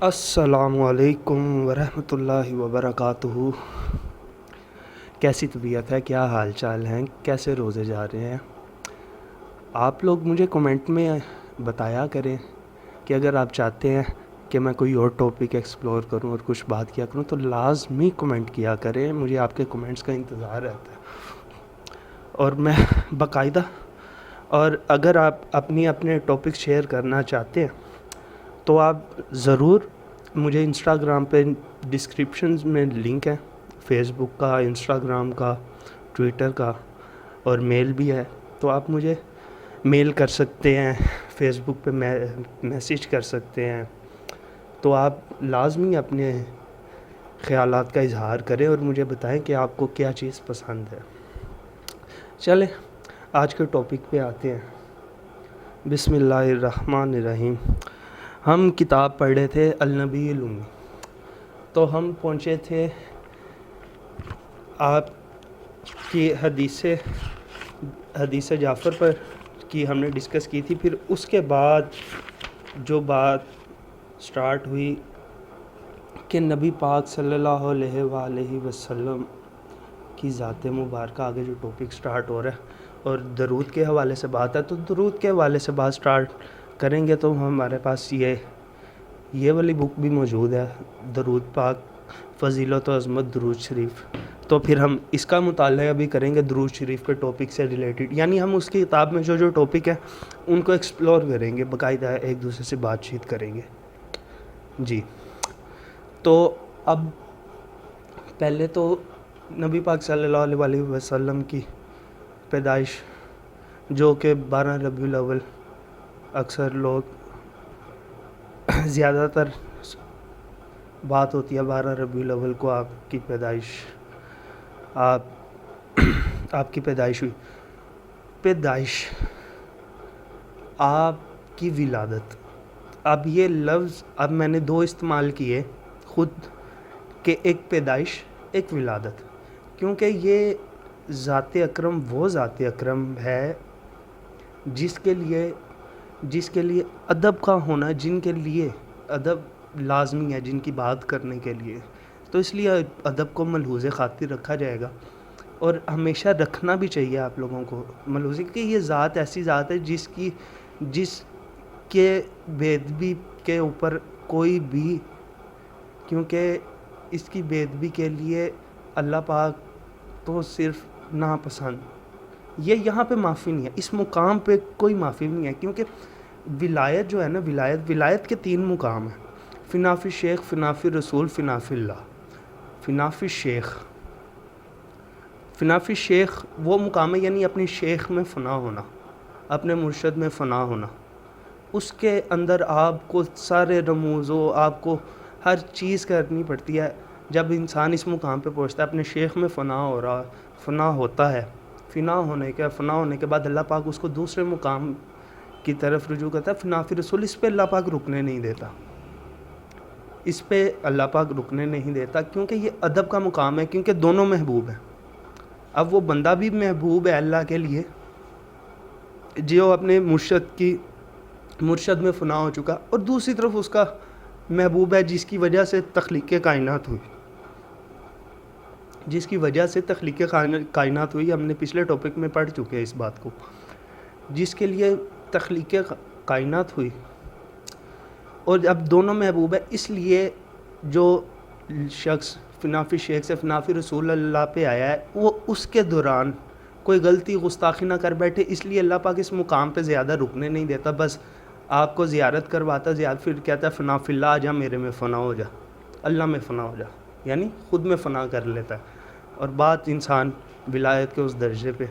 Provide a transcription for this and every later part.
السلام علیکم ورحمۃ اللہ وبرکاتہ۔ کیسی طبیعت ہے، کیا حال چال ہیں، کیسے روزے جا رہے ہیں؟ آپ لوگ مجھے کمنٹ میں بتایا کریں کہ اگر آپ چاہتے ہیں کہ میں کوئی اور ٹاپک ایکسپلور کروں اور کچھ بات کیا کروں تو لازمی کمنٹ کیا کریں، مجھے آپ کے کمنٹس کا انتظار رہتا ہے اور میں باقاعدہ، اور اگر آپ اپنے ٹاپک شیئر کرنا چاہتے ہیں تو آپ ضرور مجھے انسٹاگرام پہ ڈسکرپشنز میں لنک ہے، فیس بک کا، انسٹاگرام کا، ٹویٹر کا، اور میل بھی ہے، تو آپ مجھے میل کر سکتے ہیں، فیس بک پہ میسیج کر سکتے ہیں۔ تو آپ لازمی اپنے خیالات کا اظہار کریں اور مجھے بتائیں کہ آپ کو کیا چیز پسند ہے۔ چلیں آج کے ٹاپک پہ آتے ہیں۔ بسم اللہ الرحمن الرحیم۔ ہم کتاب پڑھ رہے تھے النبی الامی، تو ہم پہنچے تھے آپ کی حدیث جعفر پر کی ہم نے ڈسکس کی تھی۔ پھر اس کے بعد جو بات سٹارٹ ہوئی کہ نبی پاک صلی اللہ علیہ وآلہ وسلم کی ذات مبارکہ، آگے جو ٹاپک سٹارٹ ہو رہا ہے اور درود کے حوالے سے بات ہے، تو درود کے حوالے سے بات سٹارٹ کریں گے تو ہمارے پاس یہ والی بک بھی موجود ہے، درود پاک، فضیلت و عظمت درود شریف۔ تو پھر ہم اس کا مطالعہ بھی کریں گے درود شریف کے ٹاپک سے ریلیٹڈ، یعنی ہم اس کی کتاب میں جو ٹاپک ہے ان کو ایکسپلور کریں گے، باقاعدہ ایک دوسرے سے بات چیت کریں گے۔ جی، تو اب پہلے تو نبی پاک صلی اللہ علیہ وآلہ وسلم کی پیدائش، جو کہ 12 ربیع الاول، اکثر لوگ زیادہ تر بات ہوتی ہے 12 ربیع الاول کو آپ کی پیدائش ہوئی، آپ کی ولادت۔ اب یہ لفظ میں نے دو استعمال کیے خود، کہ ایک پیدائش، ایک ولادت، کیونکہ یہ ذات اکرم وہ ذات اکرم ہے جس کے لیے ادب کا ہونا، جن کے لیے ادب لازمی ہے، جن کی بات کرنے کے لیے، تو اس لیے ادب کو ملحوظ خاطر رکھا جائے گا، اور ہمیشہ رکھنا بھی چاہیے آپ لوگوں کو ملحوظ، کہ یہ ذات ایسی ذات ہے جس کے بےادبی کے اوپر کوئی بھی، کیونکہ اس کی بےادبی کے لیے اللہ پاک تو صرف ناپسند، یہ یہاں پہ معافی نہیں ہے، اس مقام پہ کوئی معافی نہیں ہے، کیونکہ ولایت جو ہے نا، ولایت کے 3 مقام ہیں: فنافی شیخ، فنافی رسول، فنافی اللہ۔ فنافی شیخ وہ مقام ہے، یعنی اپنی شیخ میں فنا ہونا، اپنے مرشد میں فنا ہونا، اس کے اندر آپ کو سارے رموز و آپ کو ہر چیز کرنی پڑتی ہے۔ جب انسان اس مقام پہ پہنچتا ہے، اپنے شیخ میں فنا ہوتا ہے، فنا ہونے کے بعد اللہ پاک اس کو دوسرے مقام کی طرف رجوع کرتا ہے، فنافی رسول۔ اس پہ اللہ پاک رکنے نہیں دیتا، کیونکہ یہ ادب کا مقام ہے، کیونکہ دونوں محبوب ہیں۔ اب وہ بندہ بھی محبوب ہے اللہ کے لیے جو اپنے مرشد میں فنا ہو چکا، اور دوسری طرف اس کا محبوب ہے جس کی وجہ سے تخلیق کائنات ہوئی، ہم نے پچھلے ٹاپک میں پڑھ چکے ہیں اس بات کو، جس کے لیے تخلیق کائنات ہوئی، اور اب دونوں محبوب ہے، اس لیے جو شخص فنافی شیخ سے فنافی رسول اللہ پہ آیا ہے، وہ اس کے دوران کوئی غلطی گستاخی نہ کر بیٹھے، اس لیے اللہ پاک اس مقام پہ زیادہ رکنے نہیں دیتا، بس آپ کو زیارت کرواتا، پھر کہتا ہے فنافی اللہ، آجا میرے میں فنا ہو جا، اللہ میں فنا ہو جا، یعنی خود میں فنا کر لیتا ہے، اور بات انسان ولایت کے اس درجے پہ،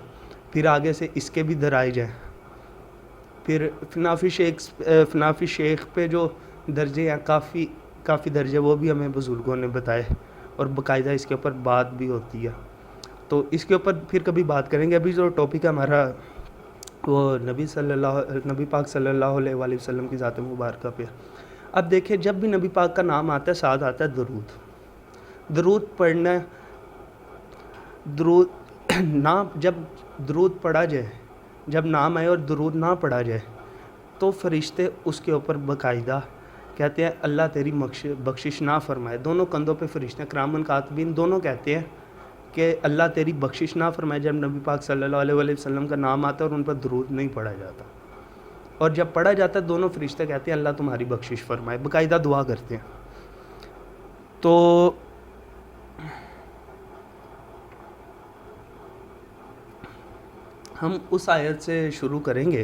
پھر آگے سے اس کے بھی درائج ہیں۔ پھر فنافی شیخ پہ جو درجے ہیں، کافی درجے، وہ بھی ہمیں بزرگوں نے بتائے، اور باقاعدہ اس کے اوپر بات بھی ہوتی ہے، تو اس کے اوپر پھر کبھی بات کریں گے۔ ابھی جو ٹاپک ہے ہمارا وہ نبی پاک صلی اللہ علیہ وآلہ وسلم کی ذات مبارکہ پہ۔ اب دیکھیں، جب بھی نبی پاک کا نام آتا ہے، ساتھ آتا ہے درود پڑھنا، جب درود پڑھا جائے، جب نام آئے اور درود نہ پڑھا جائے، تو فرشتے اس کے اوپر باقاعدہ کہتے ہیں اللہ تیری بخشش نہ فرمائے. دونوں کندھوں پہ فرشتے کرامن کاتبین دونوں کہتے ہیں کہ اللہ تیری بخشش نہ فرمائے جب نبی پاک صلی اللہ علیہ وسلم کا نام آتا ہے اور ان پر درود نہیں پڑھا جاتا. اور جب پڑھا جاتا ہے دونوں فرشتے کہتے ہیں اللہ تمہاری بخشش فرمائے, باقاعدہ دعا کرتے ہیں. تو ہم اس آیت سے شروع کریں گے,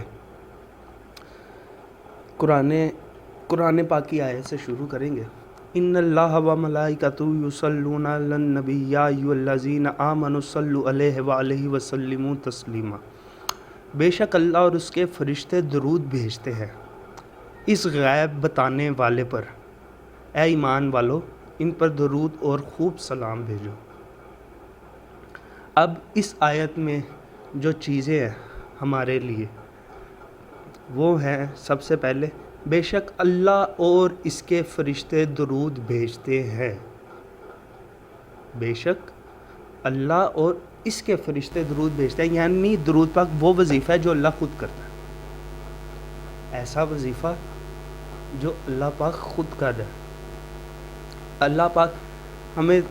قرآن پاک کی آیت سے شروع کریں گے. ان اللہ و ملائکتہ یصلون علی النبی یا ایھا الذین آمنوا صلوا علیہ وآلہ وسلموا تسلیما. بے شک اللہ اور اس کے فرشتے درود بھیجتے ہیں اس غیب بتانے والے پر, اے ایمان والو ان پر درود اور خوب سلام بھیجو. اب اس آیت میں جو چیزیں ہیں ہمارے لیے وہ ہیں, سب سے پہلے بے شک اللہ اور اس کے فرشتے درود بھیجتے ہیں. بے شک اللہ اور اس کے فرشتے درود بھیجتے ہیں, یعنی درود پاک وہ وظیفہ ہے جو اللہ خود کرتا ہے. ایسا وظیفہ جو اللہ پاک خود کر رہا ہے. اللہ پاک ہمیں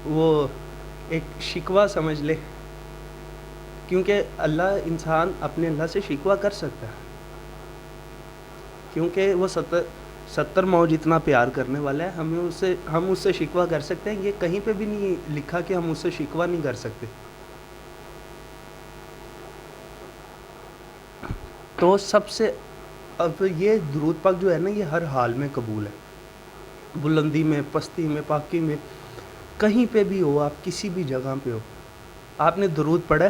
وہ ایک شکوہ سمجھ لے, کیونکہ انسان اپنے اللہ سے شکوہ کر سکتا ہے کیونکہ وہ 70 ماؤں جتنا پیار کرنے والا ہے. ہم اس سے شکوہ کر سکتے ہیں, یہ کہیں پہ بھی نہیں لکھا کہ ہم اس سے شکوہ نہیں کر سکتے. تو سب سے اب یہ درود پاک جو ہے نا یہ ہر حال میں قبول ہے, بلندی میں, پستی میں, پاکی میں, کہیں پہ بھی ہو, آپ کسی بھی جگہ پہ ہو, آپ نے درود پڑھا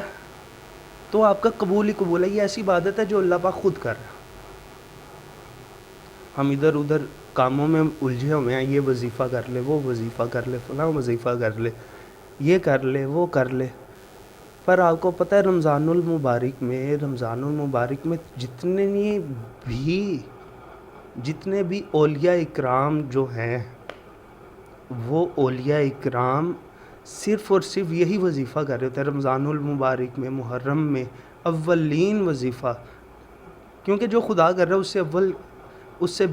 تو آپ کا قبول ہی قبول ہے. یہ ایسی عبادت ہے جو اللہ پاک خود کر رہا ہے. ہم ادھر ادھر کاموں میں الجھے ہوئے ہیں, یہ وظیفہ کر لے, وہ وظیفہ کر لے, فلاں وظیفہ کر لے, یہ کر لے, وہ کر لے. پر آپ کو پتہ ہے رمضان المبارک میں جتنے بھی اولیاء اکرام جو ہیں وہ اولیاء اکرام صرف اور صرف یہی وظیفہ کر رہے ہوتے ہیں رمضان المبارک میں, محرم میں, اولین وظیفہ. کیونکہ جو خدا کر رہا ہے اس سے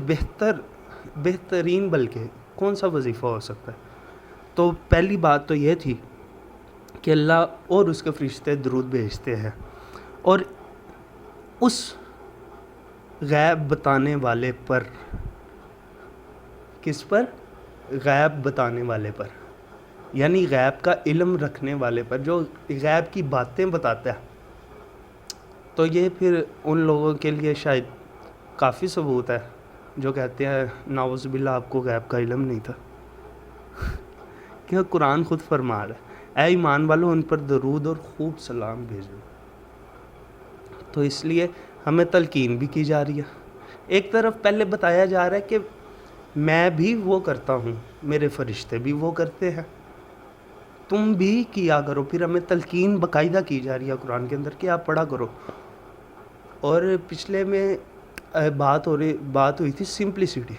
بہترین بلکہ کون سا وظیفہ ہو سکتا ہے. تو پہلی بات تو یہ تھی کہ اللہ اور اس کے فرشتے درود بھیجتے ہیں, اور اس غیب بتانے والے پر, کس پر؟ غیب بتانے والے پر, یعنی غیب کا علم رکھنے والے پر, جو غیب کی باتیں بتاتا ہے. تو یہ پھر ان لوگوں کے لیے شاید کافی ثبوت ہے جو کہتے ہیں نعوذ باللہ آپ کو غیب کا علم نہیں تھا. کہ قرآن خود فرما رہا ہے اے ایمان والو ان پر درود اور خوب سلام بھیجو. تو اس لیے ہمیں تلقین بھی کی جا رہی ہے. ایک طرف پہلے بتایا جا رہا ہے کہ میں بھی وہ کرتا ہوں, میرے فرشتے بھی وہ کرتے ہیں, تم بھی کیا کرو. پھر ہمیں تلقین باقاعدہ کی جا رہی ہے قرآن کے اندر کہ آپ پڑھا کرو. اور پچھلے میں بات ہوئی تھی سمپلسٹی.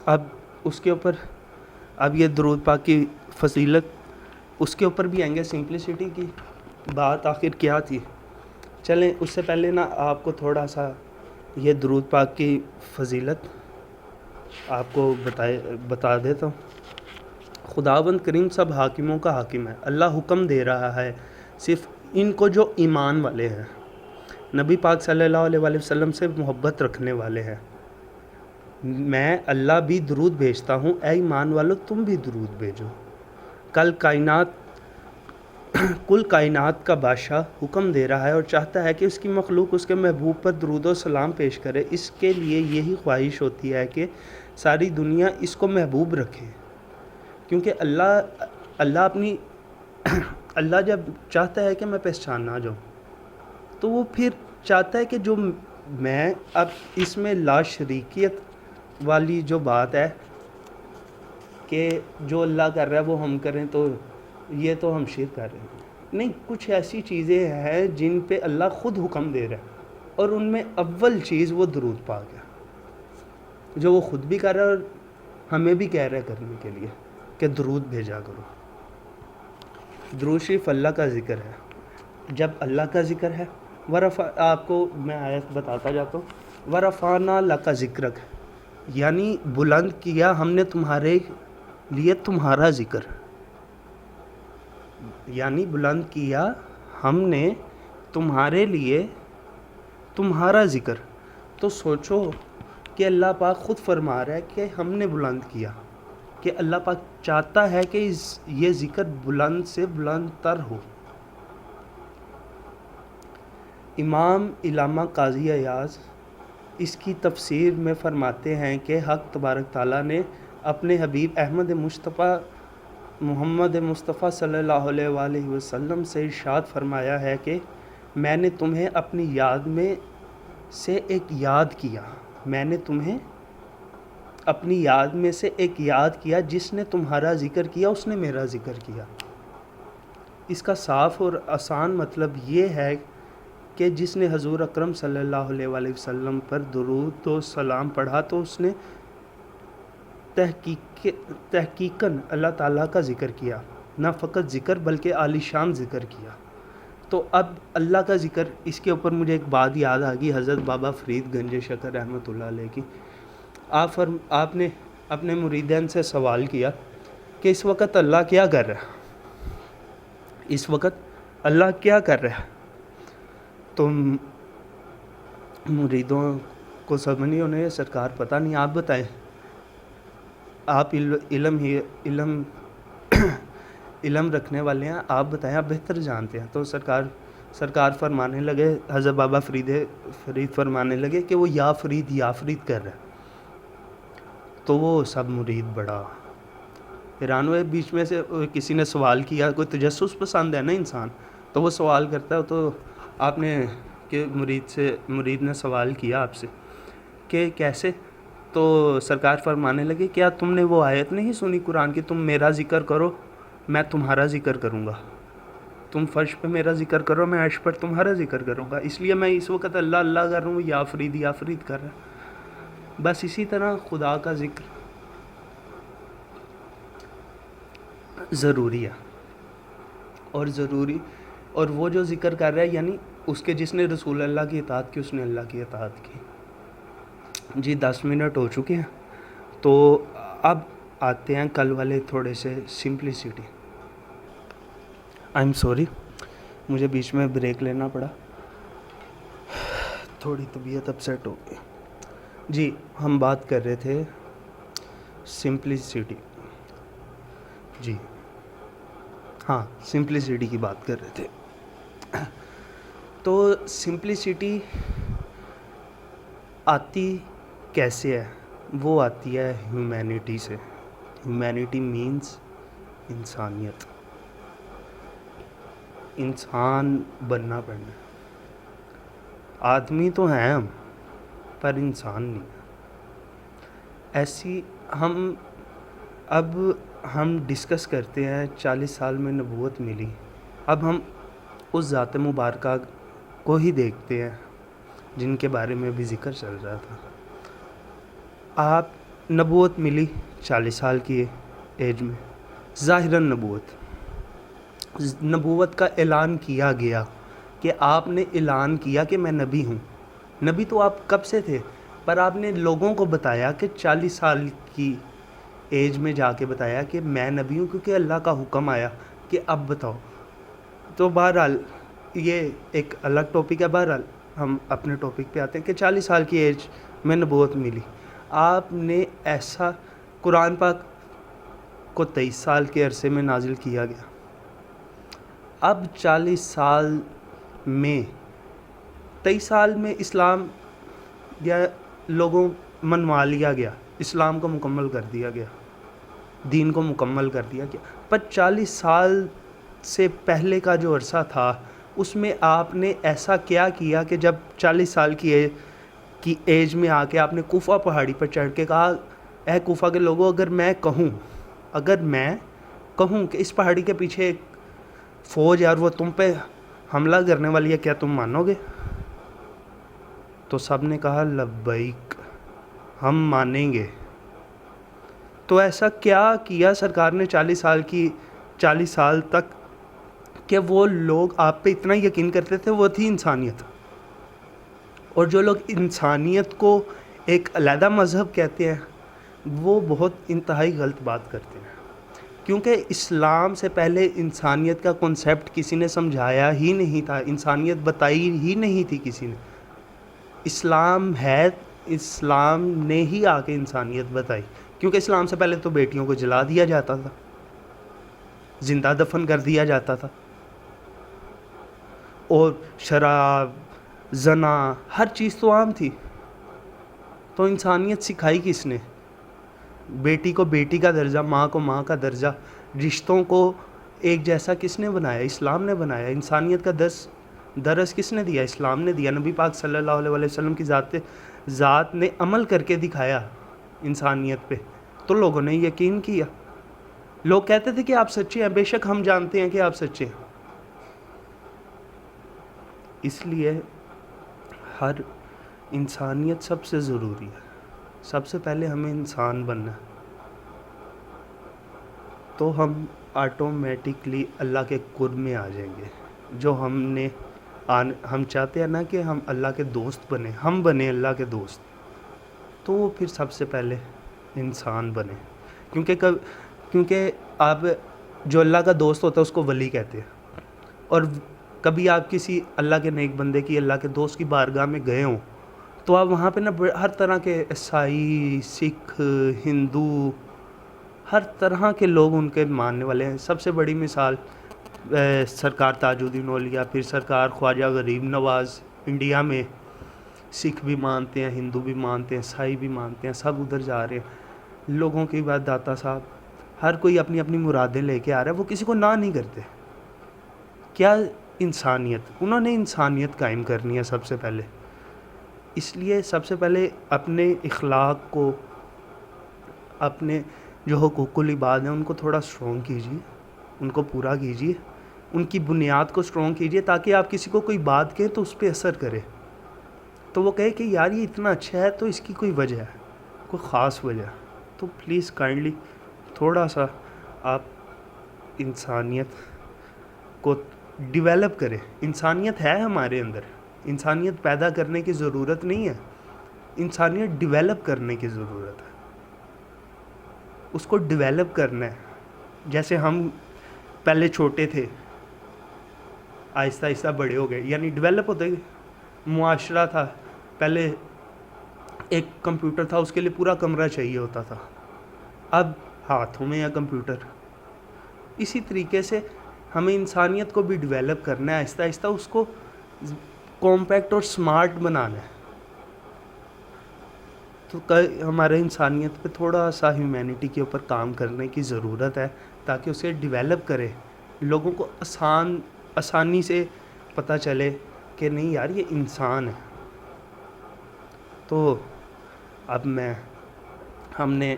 اب اس کے اوپر یہ درود پاک کی فضیلت اس کے اوپر بھی آئیں گے. سمپلسٹی کی بات آخر کیا تھی, چلیں اس سے پہلے نا آپ کو تھوڑا سا یہ درود پاک کی فضیلت آپ کو بتا دیتا ہوں. خداوند کریم سب حاکموں کا حاکم ہے. اللہ حکم دے رہا ہے صرف ان کو جو ایمان والے ہیں, نبی پاک صلی اللہ علیہ وسلم سے محبت رکھنے والے ہیں. میں اللہ بھی درود بھیجتا ہوں, اے ایمان والو تم بھی درود بھیجو. کل کائنات کا بادشاہ حکم دے رہا ہے اور چاہتا ہے کہ اس کی مخلوق اس کے محبوب پر درود و سلام پیش کرے. اس کے لیے یہی خواہش ہوتی ہے کہ ساری دنیا اس کو محبوب رکھے, کیونکہ اللہ جب چاہتا ہے کہ میں پہچانا جاؤں تو وہ پھر چاہتا ہے کہ جو میں اب اس میں لا شریکیت والی جو بات ہے کہ جو اللہ کر رہا ہے وہ ہم کریں تو یہ تو ہم شرک کر رہے ہیں. نہیں, کچھ ایسی چیزیں ہیں جن پہ اللہ خود حکم دے رہا ہے, اور ان میں اول چیز وہ درود پاک ہے جو وہ خود بھی کر رہا ہے اور ہمیں بھی کہہ رہا ہے کرنے کے لیے کہ درود بھیجا کرو. درود شریف اللہ کا ذکر ہے. جب اللہ کا ذکر ہے آپ کو میں آیت بتاتا جاتا ہوں. ورفعنا لک ذکرک، یعنی بلند کیا ہم نے تمہارے لیے تمہارا ذکر، یعنی بلند کیا ہم نے تمہارے لیے تمہارا ذکر. تو سوچو کہ اللہ پاک خود فرما رہا ہے کہ ہم نے بلند کیا، کہ اللہ پاک چاہتا ہے کہ یہ ذکر بلند سے بلند تر ہو. امام علامہ قاضی ایاز اس کی تفسیر میں فرماتے ہیں کہ حق تبارک تعالیٰ نے اپنے حبیب احمد مصطفیٰ محمد مصطفیٰ صلی اللہ علیہ وآلہ وسلم سے ارشاد فرمایا ہے کہ میں نے تمہیں اپنی یاد میں سے ایک یاد کیا، میں نے تمہیں اپنی یاد میں سے ایک یاد کیا، جس نے تمہارا ذکر کیا اس نے میرا ذکر کیا. اس کا صاف اور آسان مطلب یہ ہے کہ جس نے حضور اکرم صلی اللہ علیہ وآلہ وسلم پر درود و سلام پڑھا تو اس نے تحقیقاً اللہ تعالیٰ کا ذکر کیا، نہ فقط ذکر بلکہ عالی شان ذکر کیا. تو اب اللہ کا ذکر، اس کے اوپر مجھے ایک بات یاد آ گئی حضرت بابا فرید گنج شکر رحمۃ اللہ علیہ کی. آپ نے اپنے مریدین سے سوال کیا کہ اس وقت اللہ کیا کر رہا ہے، اس وقت اللہ کیا کر رہا ہے. تو مریدوں کو سمجھ نہیں ہونے سرکار پتہ نہیں، آپ بتائیں، آپ علم رکھنے والے ہیں، آپ بتائیں، آپ بہتر جانتے ہیں. تو سرکار فرمانے لگے، حضرت بابا فرید فرمانے لگے کہ وہ یا فرید کر رہا ہے. تو وہ سب مرید بڑا حیران ہوئے. بیچ میں سے کسی نے سوال کیا، کوئی تجسس پسند ہے نا انسان، تو وہ سوال کرتا ہے. تو آپ نے کہ مرید نے سوال کیا آپ سے کہ کیسے؟ تو سرکار فرمانے لگے کیا تم نے وہ آیت نہیں سنی قرآن کی، تم میرا ذکر کرو میں تمہارا ذکر کروں گا، تم فرش پہ میرا ذکر کرو میں عرش پر تمہارا ذکر کروں گا. اس لیے میں اس وقت اللہ اللہ کر رہا ہوں، یا فرید کر رہا ہے. بس اسی طرح خدا کا ذکر ضروری ہے، اور وہ جو ذکر کر رہا ہے یعنی اس کے جس نے رسول اللہ کی اطاعت کی اس نے اللہ کی اطاعت کی. جی 10 منٹ ہو چکے ہیں، تو اب آتے ہیں کل والے تھوڑے سے سمپلیسٹی. آئی ایم سوری، مجھے بیچ میں بریک لینا پڑا، تھوڑی طبیعت اپسیٹ ہو گئی. جی ہم بات کر رہے تھے سمپلیسٹی، جی ہاں سمپلیسٹی کی بات کر رہے تھے. تو سمپلیسٹی آتی کیسے ہے؟ وہ آتی ہے ہیومینٹی سے. ہیومینٹی مینس انسانیت، انسان بننا پڑنا. آدمی تو ہیں ہم پر انسان نہیں. ایسی ہم ڈسکس کرتے ہیں 40 سال میں نبوت ملی. اب ہم اس ذات مبارکہ کو ہی دیکھتے ہیں جن کے بارے میں بھی ذکر چل رہا تھا. آپ نبوت ملی 40 سال کی ایج میں، ظاہراً نبوت کا اعلان کیا گیا کہ آپ نے اعلان کیا کہ میں نبی ہوں. نبی تو آپ کب سے تھے، پر آپ نے لوگوں کو بتایا کہ 40 سال کی ایج میں جا کے بتایا کہ میں نبی ہوں، کیونکہ اللہ کا حکم آیا کہ اب بتاؤ. تو بہرحال یہ ایک الگ ٹاپک ہے. بہرحال ہم اپنے ٹاپک پہ آتے ہیں کہ 40 سال کی ایج میں نبوت ملی. آپ نے ایسا قرآن پاک کو 23 سال کے عرصے میں نازل کیا گیا. اب 40 سال میں 23 سال میں اسلام یا لوگوں منوا لیا گیا، اسلام کو مکمل کر دیا گیا، دین کو مکمل کر دیا گیا. پر 40 سال سے پہلے کا جو عرصہ تھا اس میں آپ نے ایسا کیا کیا کہ جب 40 سال کی ایج میں آ کے آپ نے کوفہ پہاڑی پر چڑھ کے کہا، اے کوفہ کے لوگوں، اگر میں کہوں کہ اس پہاڑی کے پیچھے ایک فوج ہے اور وہ تم پہ حملہ کرنے والی ہے، کیا تم مانو گے؟ تو سب نے کہا لبیک، ہم مانیں گے. تو ایسا کیا کیا سرکار نے 40 سال تک کہ وہ لوگ آپ پہ اتنا یقین کرتے تھے؟ وہ تھی انسانیت. اور جو لوگ انسانیت کو ایک علیحدہ مذہب کہتے ہیں وہ بہت انتہائی غلط بات کرتے ہیں، کیونکہ اسلام سے پہلے انسانیت کا کنسیپٹ کسی نے سمجھایا ہی نہیں تھا، انسانیت بتائی ہی نہیں تھی کسی نے۔ اسلام ہے، اسلام نے ہی آ کے انسانیت بتائی، کیونکہ اسلام سے پہلے تو بیٹیوں کو جلا دیا جاتا تھا، زندہ دفن کر دیا جاتا تھا، اور شراب، زنا، ہر چیز تو عام تھی۔ تو انسانیت سکھائی کس نے؟ بیٹی کو بیٹی کا درجہ، ماں کو ماں کا درجہ، رشتوں کو ایک جیسا کس نے بنایا؟ اسلام نے بنایا۔ انسانیت کا درس کس نے دیا؟ اسلام نے دیا۔ نبی پاک صلی اللہ علیہ وسلم کی ذات نے عمل کر کے دکھایا انسانیت پہ، تو لوگوں نے یقین کیا۔ لوگ کہتے تھے کہ آپ سچے ہیں، بے شک ہم جانتے ہیں کہ آپ سچے ہیں۔ اس لیے ہر انسانیت سب سے ضروری ہے۔ سب سے پہلے ہمیں انسان بننا ہے، تو ہم آٹومیٹکلی اللہ کے قرب میں آ جائیں گے۔ جو ہم چاہتے ہیں نا کہ ہم اللہ کے دوست بنیں، ہم بنیں اللہ کے دوست، تو وہ پھر سب سے پہلے انسان بنے۔ کیونکہ آپ جو اللہ کا دوست ہوتا ہے اس کو ولی کہتے ہیں، اور کبھی آپ کسی اللہ کے نیک بندے کی، اللہ کے دوست کی بارگاہ میں گئے ہوں تو آپ وہاں پہ نا ہر طرح کے عیسائی، سکھ، ہندو، ہر طرح کے لوگ ان کے ماننے والے ہیں۔ سب سے بڑی مثال سرکار تاج الدین اولیاء، پھر سرکار خواجہ غریب نواز۔ انڈیا میں سکھ بھی مانتے ہیں، ہندو بھی مانتے ہیں، عیسائی بھی مانتے ہیں، سب ادھر جا رہے ہیں۔ لوگوں کی بات داتا صاحب، ہر کوئی اپنی اپنی مرادیں لے کے آ رہا ہے، وہ کسی کو نہ نہیں کرتے۔ کیا انسانیت، انہوں نے انسانیت قائم کرنی ہے سب سے پہلے۔ اس لیے سب سے پہلے اپنے اخلاق کو، اپنے جو حقوق العباد ہیں ان کو تھوڑا اسٹرانگ کیجیے، ان کو پورا کیجیے، ان کی بنیاد کو اسٹرانگ کیجیے، تاکہ آپ کسی کو کوئی بات کہیں تو اس پہ اثر کرے، تو وہ کہے کہ یار یہ اتنا اچھا ہے تو اس کی کوئی وجہ ہے، کوئی خاص وجہ ہے۔ تو پلیز کائنڈلی تھوڑا سا آپ انسانیت کو ڈیولپ کریں۔ انسانیت ہے ہمارے اندر، انسانیت پیدا کرنے کی ضرورت نہیں ہے، انسانیت ڈیولپ کرنے کی ضرورت ہے۔ اس کو ڈیولپ کرنا ہے۔ جیسے ہم پہلے چھوٹے تھے، آہستہ آہستہ بڑے ہو گئے، یعنی ڈیولپ ہوتے گئے۔ معاشرہ تھا، پہلے ایک کمپیوٹر تھا، اس کے لیے پورا کمرہ چاہیے ہوتا تھا، اب ہاتھوں میں ہے کمپیوٹر۔ اسی طریقے سے ہمیں انسانیت کو بھی ڈیولپ کرنا ہے، آہستہ آہستہ اس کو کمپیکٹ اور سمارٹ بنانا ہے۔ تو ہمارے انسانیت پہ تھوڑا سا ہیومینٹی کے اوپر کام کرنے کی ضرورت ہے، تاکہ اسے ڈیولپ کرے، لوگوں کو آسانی سے پتہ چلے کہ نہیں یار یہ انسان ہے۔ تو اب ہم نے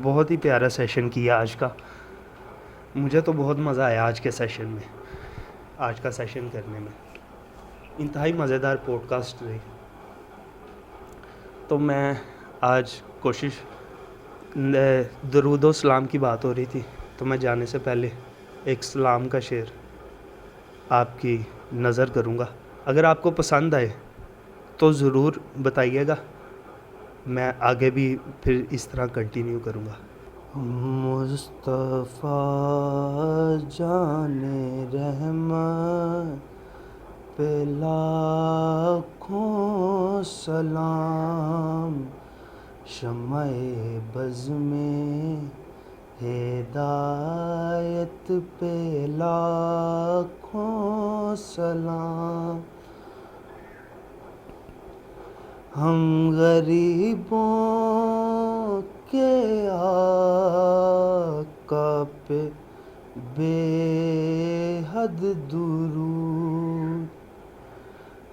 بہت ہی پیارا سیشن کیا آج کا، مجھے تو بہت مزہ آیا آج کے سیشن میں، آج کا سیشن کرنے میں، انتہائی مزیدار پوڈ کاسٹ رہی۔ تو میں آج درود و سلام کی بات ہو رہی تھی، تو میں جانے سے پہلے ایک سلام کا شعر آپ کی نظر کروں گا، اگر آپ کو پسند آئے تو ضرور بتائیے گا، میں آگے بھی پھر اس طرح کنٹینیو کروں گا۔ مصطفیٰ جان رحمت پہ لاکھوں سلام، شمع بز میں ہدایت پہ لاکھوں سلام، ہم غریبوں کے آقا پہ بے حد درود،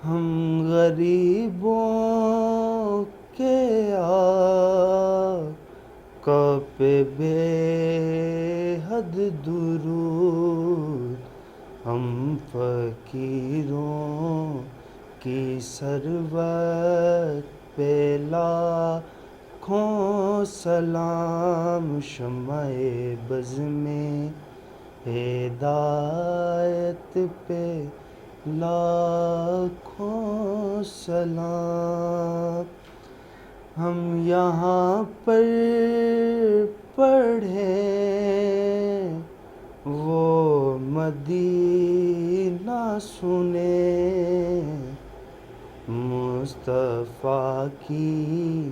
ہم غریبوں کے آقا پہ بے حد درود، ہم فقیروں کی ثروت پہ لاکھوں سلام، شمع بز میں ہدایت پہ لاکھوں سلام. ہم یہاں پر پڑھے وہ مدینہ سنے, مصطفیٰ کی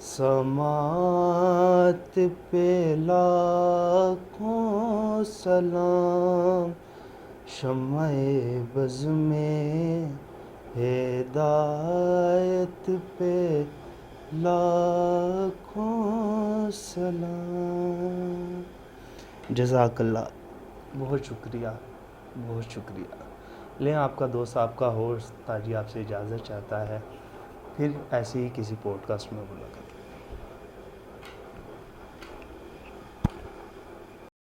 سماعت پہ لاکھوں سلام. شمع بز میں ہدایت پہ لاکھوں سلام. جزاک اللہ. بہت شکریہ, بہت شکریہ. لیں آپ کا دوست, آپ کا ہوسٹ تاجی آپ سے اجازت چاہتا ہے. پھر ایسے ہی کسی پوڈ کاسٹ میں ملاقات.